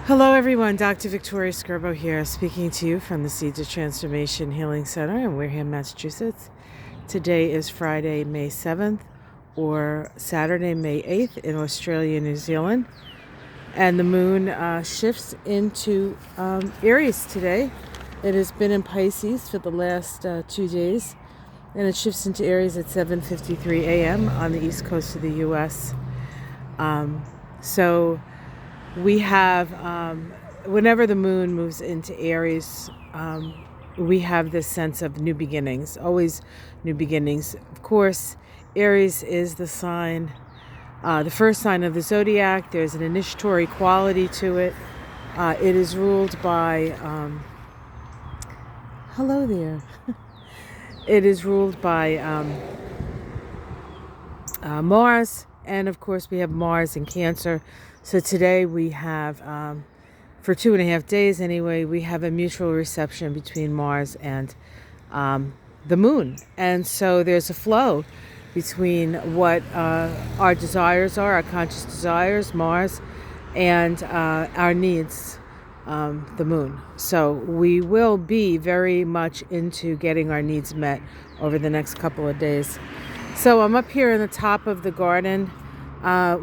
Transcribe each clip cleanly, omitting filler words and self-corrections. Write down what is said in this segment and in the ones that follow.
Hello everyone, Dr. Victoria Skirbo here, speaking to you from the Seeds of Transformation Healing Center in Wareham, Massachusetts. Today is Friday, May 7th, or Saturday, May 8th in Australia, New Zealand. And the moon shifts into Aries today. It has been in Pisces for the last 2 days, and it shifts into Aries at 7:53 a.m. on the east coast of the U.S. So we have, whenever the moon moves into Aries, we have this sense of new beginnings, always new beginnings. Of course, Aries is the sign, the first sign of the zodiac. There's an initiatory quality to it. It is ruled by, hello there. It is ruled by Mars, and of course we have Mars in Cancer. So today we have, for 2.5 days anyway, we have a mutual reception between Mars and the moon. And so there's a flow between what our desires are, our conscious desires, Mars, and our needs, the moon. So we will be very much into getting our needs met over the next couple of days. So I'm up here in the top of the garden.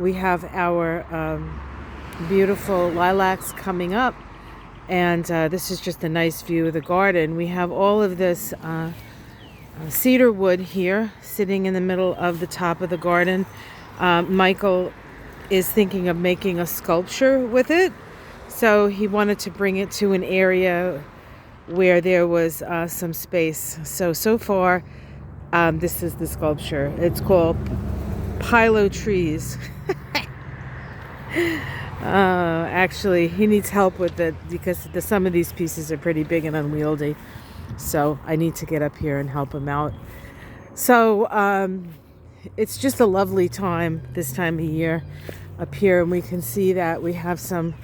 We have our beautiful lilacs coming up, and this is just a nice view of the garden. We have all of this cedar wood here sitting in the middle of the top of the garden. Michael is thinking of making a sculpture with it, so he wanted to bring it to an area where there was some space. So far, this is the sculpture. It's called Pilo Trees. Actually, he needs help with it because some of these pieces are pretty big and unwieldy. So I need to get up here and help him out. So it's just a lovely time this time of year up here, and we can see that we have some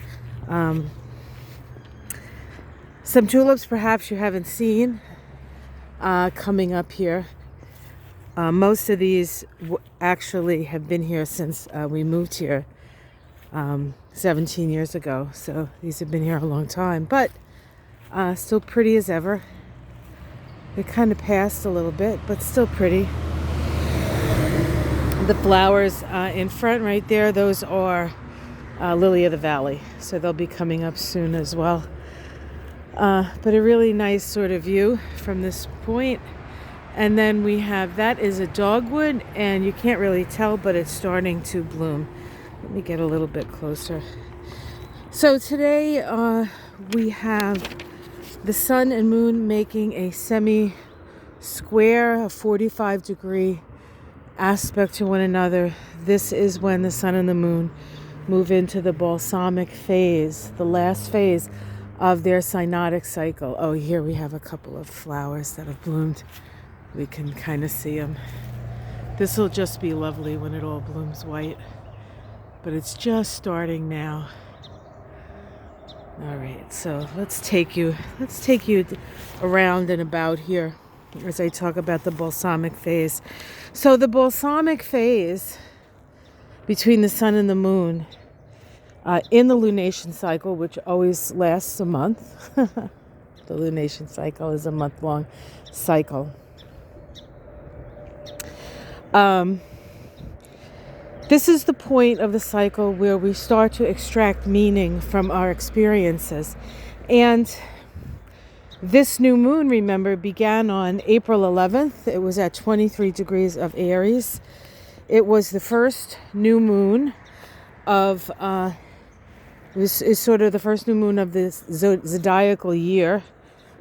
tulips perhaps you haven't seen coming up here. Most of these actually have been here since we moved here 17 years ago. So these have been here a long time, but still pretty as ever. They kind of passed a little bit, but still pretty. The flowers in front right there, those are lily of the valley. So they'll be coming up soon as well. But a really nice sort of view from this point. And then we have, that is a dogwood, and you can't really tell, but it's starting to bloom. Let me get a little bit closer. So today we have the sun and moon making a semi-square, a 45-degree aspect to one another. This is when the sun and the moon move into the balsamic phase, the last phase of their synodic cycle. Oh, here we have a couple of flowers that have bloomed. We can kind of see them. This will just be lovely when it all blooms white. But it's just starting now. All right, so let's take you around and about here as I talk about the balsamic phase. So the balsamic phase between the sun and the moon in the lunation cycle, which always lasts a month. The lunation cycle is a month-long cycle. This is the point of the cycle where we start to extract meaning from our experiences. And this new moon, remember, began on April 11th. It was at 23 degrees of Aries. It was the first new moon of, this is sort of the first new moon of this zodiacal year,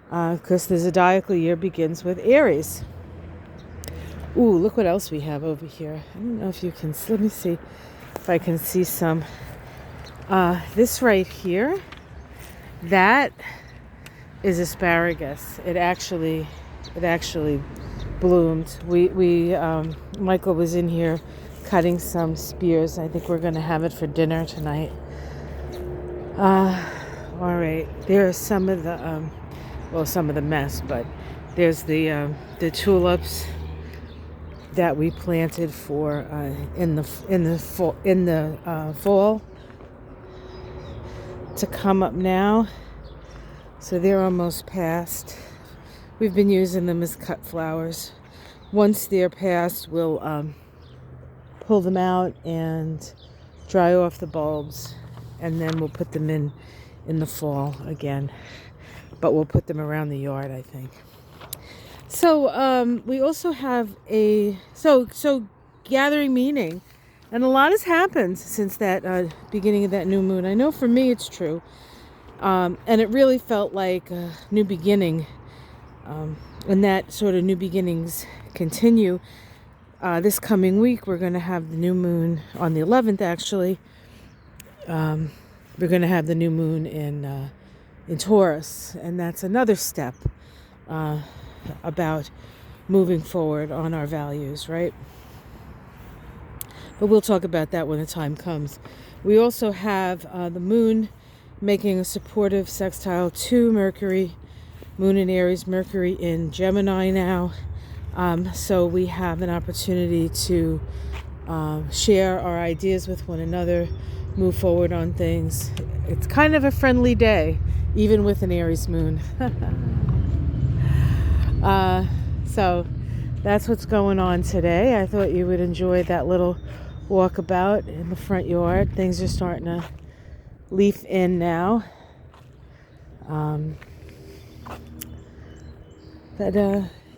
because the zodiacal year begins with Aries. Ooh, look what else we have over here. I don't know if you can, let me see if I can see some. This right here, that is asparagus. It actually bloomed. Michael was in here cutting some spears. I think we're going to have it for dinner tonight. All right, there's some of the, some of the mess, but there's the tulips that we planted for in the fall. to come up now. So they're almost past. We've been using them as cut flowers. Once they're past, we'll pull them out and dry off the bulbs, and then we'll put them in the fall again. But we'll put them around the yard, I think. So we also have so gathering meaning, and a lot has happened since that beginning of that new moon. I know for me it's true, and it really felt like a new beginning, and that sort of new beginnings continue. This coming week, we're going to have the new moon on the 11th. Actually, we're going to have the new moon in Taurus, and that's another step about moving forward on our values, right? But we'll talk about that when the time comes. We also have the moon making a supportive sextile to Mercury, moon in Aries, Mercury in Gemini now. So we have an opportunity to share our ideas with one another, move forward on things. It's kind of a friendly day, even with an Aries moon. So that's what's going on today. I thought you would enjoy that little walkabout in the front yard. Things are starting to leaf in now.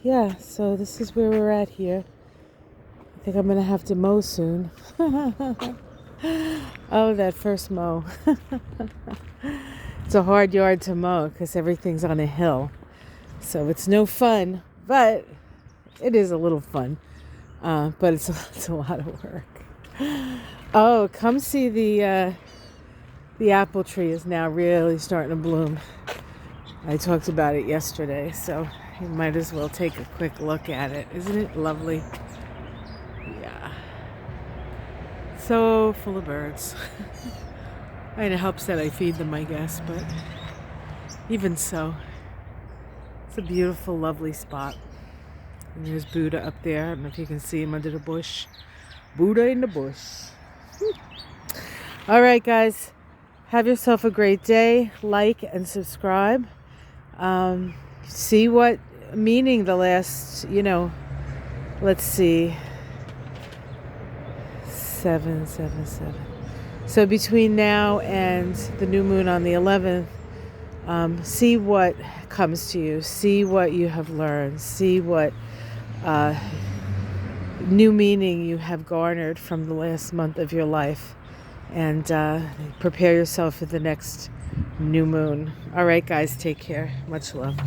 Yeah, so this is where we're at here. I think I'm going to have to mow soon. Oh, that first mow. It's a hard yard to mow because everything's on a hill. So it's no fun, but it is a little fun. But it's a lot of work. Oh, come see the apple tree is now really starting to bloom. I talked about it yesterday, so you might as well take a quick look at it. Isn't it lovely? Yeah. So full of birds. And it helps that I feed them, I guess, but even so, it's a beautiful, lovely spot. And there's Buddha up there. I don't know if you can see him under the bush. Buddha in the bush. All right, guys. Have yourself a great day. Like and subscribe. See what meaning the last, let's see. 777. So between now and the new moon on the 11th, see what comes to you. See what you have learned. See what new meaning you have garnered from the last month of your life. And prepare yourself for the next new moon. All right, guys, take care. Much love.